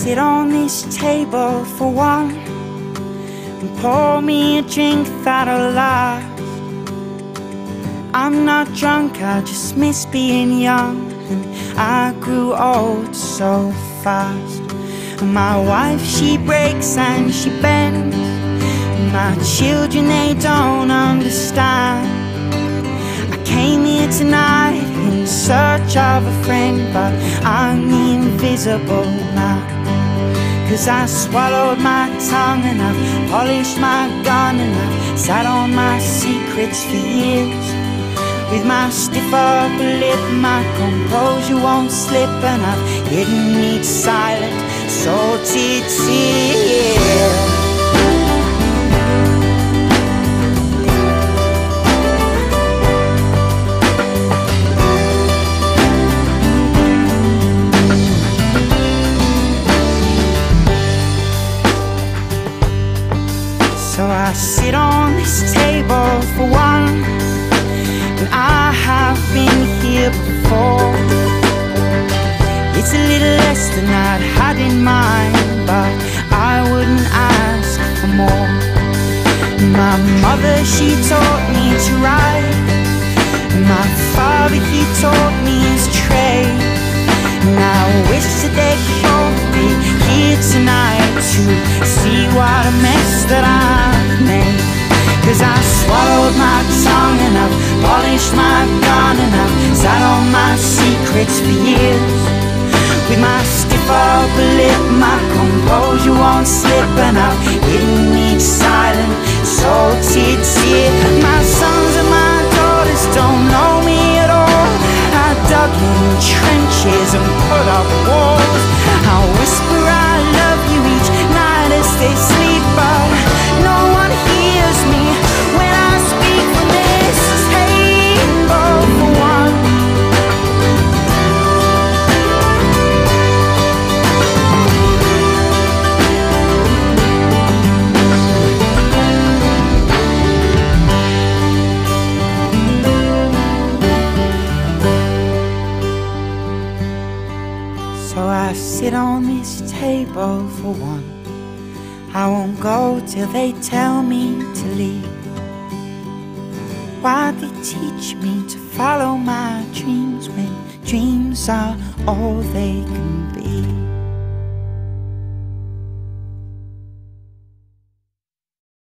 sit on this table for one and pour me a drink that'll last. I'm not drunk, I just miss being young, and I grew old so fast. And my wife, she breaks and she bends, my children, they don't understand. I came here tonight in search of a friend, but I'm the invisible man. 'Cause I swallowed my tongue and I've polished my gun, and I've sat on my secrets for years. With my stiff upper lip, my composure won't slip, and I've hidden each silent, salted tear. So I sit on this table for one, and I have been here before. It's a little less than I'd had in mind, but I wouldn't ask for more. My mother, she taught me to write, my father, he taught me his trade. And I wish that they could both be here tonight to see what a mess that I've made. 'Cause I swallowed my tongue and I've polished my gun, and I've sat on my secrets for years. With my stiff upper lip, my composure won't slip, and I've hidden each silent, salted tear. My sons and my daughters don't know me at all. I dug in trenches and put up walls. I whisper I love you each night as they sleep, but no one hears me when I speak from this table for one. So I sit on this table for one. I won't go till they tell me to leave. Why'd they teach me to follow my dreams when dreams are all they can be?